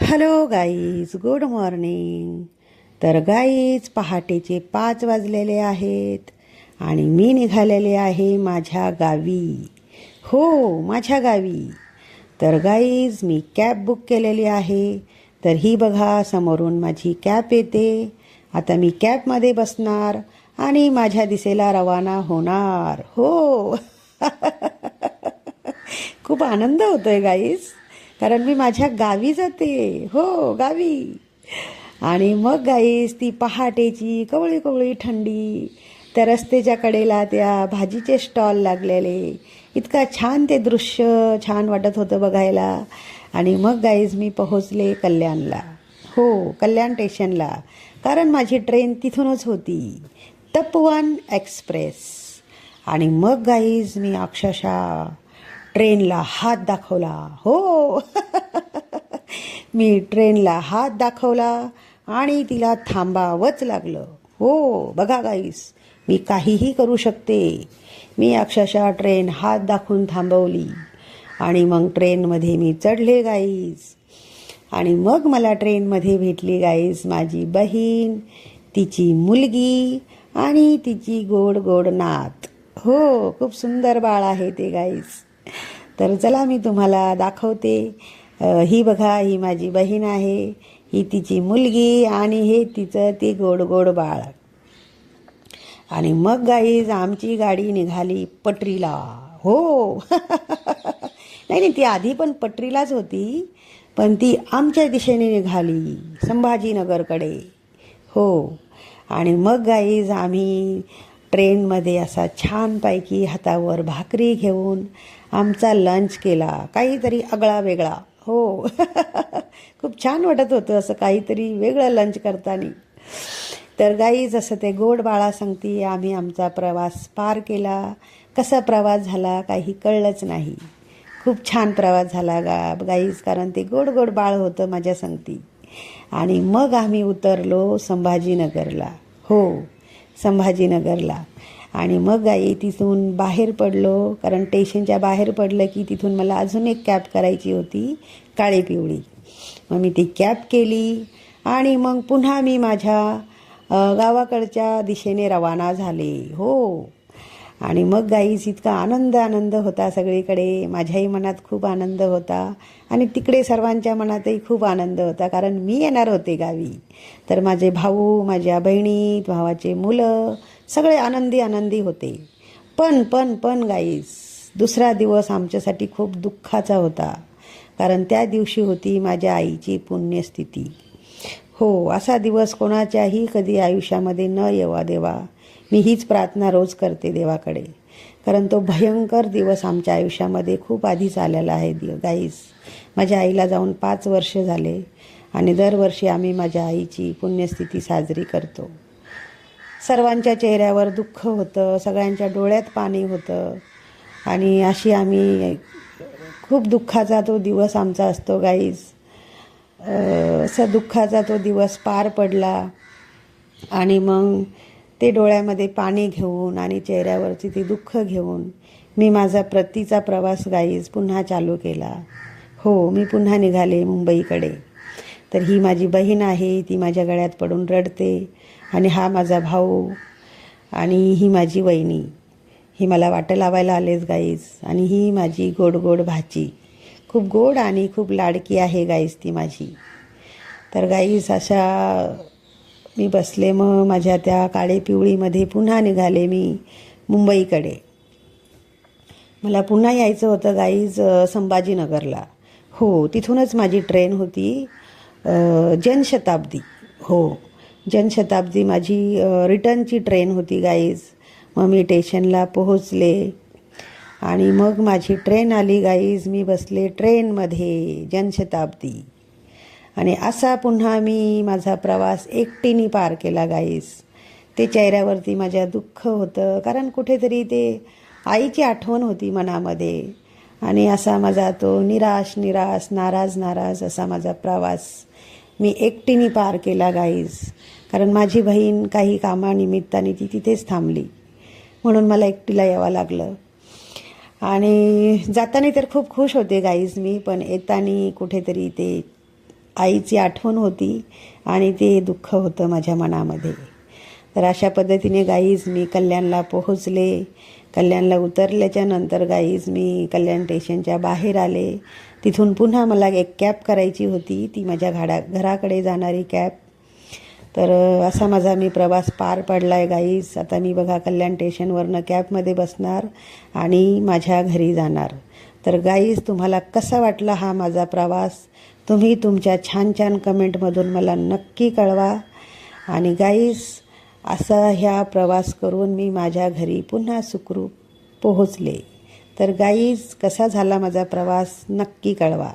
Hello guys, good morning. तर guys, पहाटेचे 5 वाजलेले आहेत आणि मी निघालेले आहे माझ्या गावी. हो, माझ्या गावी. तर गाईज, मी कॅब बुक केलेली आहे. तर ही बघा, समोरून माझी कॅब येते. आता मी कॅबमध्ये बसणार आणि माझ्या दिशेला रवाना होणार. हो. खूप आनंद होतोय गाईज, कारण मी माझ्या गावी जाते. हो, गावी. आणि मग गाईस, ती पहाटेची कवळी कवळी थंडी, त्या रस्त्याच्या कडेला त्या भाजीचे स्टॉल लागलेले, इतका छान ते दृश्य छान वाटत होतं बघायला. आणि मग गाईज, मी पोहोचले कल्याणला. हो, कल्याण स्टेशनला, कारण माझी ट्रेन तिथूनच होती, तपोवन एक्सप्रेस. आणि मग गाईज, मी अक्षरशः ट्रेनला हात दाखवला. हो. मी ट्रेनला हात दाखवला आणि तिला थांबावंच लागलं. हो, बघा गाईस, मी काहीही करू शकते. मी अक्षरशः ट्रेन हात दाखवून थांबवली आणि मग ट्रेनमध्ये मी चढले गाईस. आणि मग मला ट्रेनमध्ये भेटली गाईस माझी बहीण, तिची मुलगी आणि तिची गोड गोड नात. हो, खूप सुंदर बाळ आहे ते गाईस. तर चला, मी तुम्हाला दाखवते. ही बघा, ही माझी बहीण आहे, ही तिची मुलगी आणि हे तिचं ते गोड गोड बाळ. आणि मग गाईज, आमची गाडी निघाली पटरीला. हो. नाही, ती आधी पण पटरीलाच होती, पण ती आमच्या दिशेने निघाली, संभाजीनगरकडे. हो. आणि मग गाईज, आम्ही ट्रेनमध्ये असा छानपैकी हातावर भाकरी घेऊन आमचा लंच केला, काहीतरी आगळा वेगळा. हो. खूप छान वाटत होतं असं काहीतरी वेगळं लंच करताना. तर गाईज, असं ते गोड बाळा सांगती, आम्ही आमचा प्रवास पार केला. कसा प्रवास झाला काही कळलंच नाही. खूप छान प्रवास झाला गाईज, कारण ते गोड गोड बाळ होतं माझ्या संगती. आणि मग आम्ही उतरलो संभाजीनगरला. हो, संभाजीनगरला. आणि मग गाई, तिथून बाहेर पडलो, कारण स्टेशनच्या बाहेर पडलं की तिथून मला अजून एक कॅब करायची होती, काळी पिवळी. मग मी ती कॅब केली आणि मग पुन्हा मी माझ्या गावाकडच्या दिशेने रवाना झाले. हो. आणि मग गाईस, इतका आनंद होता सगळीकडे. माझ्याही मनात खूप आनंद होता आणि तिकडे सर्वांच्या मनातही खूप आनंद होता, कारण मी येणार होते गावी. तर माझे भाऊ, माझ्या बहिणी, भावाचे मुलं सगळे आनंदी होते. पण गाईस, दुसरा दिवस आमच्यासाठी खूप दुःखाचा होता, कारण त्या दिवशी होती माझ्या आईची पुण्यस्थिती. हो, असा दिवस कोणाच्याही कधी आयुष्यामध्ये न येवा देवा, मी हीच प्रार्थना रोज करते देवाकडे, कारण तो भयंकर दिवस आमच्या आयुष्यामध्ये खूप आधीच आलेला आहे गाईस. माझ्या आईला जाऊन 5 वर्ष झाले आणि दरवर्षी आम्ही माझ्या आईची पुण्यस्थिती साजरी करतो. सर्वांच्या चेहऱ्यावर दुःख होतं, सगळ्यांच्या डोळ्यात पाणी होतं आणि अशी आम्ही खूप दुःखाचा तो दिवस आमचा असतो गाईज. असा दुःखाचा तो दिवस पार पडला आणि मग ते डोळ्यामध्ये पाणी घेऊन आणि चेहऱ्यावरची ती दुःख घेऊन मी माझा प्रतीचा प्रवास गाईज पुन्हा चालू केला. हो, मी पुन्हा निघाले मुंबईकडे. तर ही माझी बहीण आहे, ती माझ्या गळ्यात पडून रडते. आणि हा माझा भाऊ आणि ही माझी वहिनी, ही मला वाटं लावायला आलेच गाईज. आणि ही माझी गोड गोड भाची, खूप गोड आणि खूप लाडकी आहे गाईज ती माझी. तर गाईज, अशा मी बसले. मग माझ्या त्या काळे पिवळीमध्ये पुन्हा निघाले मी मुंबईकडे. मला पुन्हा यायचं होतं गाईज संभाजीनगरला. हो, तिथूनच माझी ट्रेन होती जनशताब्दी. हो, जनशताब्दी माझी रिटर्नची ट्रेन होती गाईज. मग मी स्टेशनला पोहोचले आणि मग माझी ट्रेन आली गाईज. मी बसले ट्रेनमध्ये जनशताब्दी आणि असा पुन्हा मी माझा प्रवास एकटीने पार केला गाईज. ते चेहऱ्यावरती माझ्या दुःख होतं, कारण कुठेतरी ते आईची आठवण होती मनामध्ये. आणि असा माझा तो निराश नाराज असा माझा प्रवास मी एकटीने पार केला गाईज. कारण माझी बहीण काही कामानिमित्ताने ती तिथेच थांबली, म्हणून मला एकटीला यावं लागलं. आणि जाताना तर खूप खुश होते गाईज मी, पण येताना कुठेतरी ते आईची आठवण होती आणि ते दुःख होतं माझ्या मनामध्ये. तर अशा पद्धतीने गाईज मी कल्याणला पोहोचले. कल्याणला उतरल्याच्या नंतर गाईज मी कल्याण स्टेशनच्या बाहेर आले. तिथून पुन्हा मला एक कॅब करायची होती, ती माझ्या घराकडे जाणारी कॅब. तर असा माझा मी प्रवास पार पडला आहे गाईज. आता मी बघा कल्याण स्टेशनवरनं कॅबमध्ये बसणार आणि माझ्या घरी जाणार. तर गाईज तुम्हाला कसा वाटला हा माझा प्रवास, तुम्ही तुमच्या छान छान कमेंटमधून मला नक्की कळवा. आणि गाईज असा ह्या प्रवास करून मी माझ्या घरी पुन्हा सुखरूप पोहोचले. तर गाईज कसा झाला माझा प्रवास नक्की कळवा.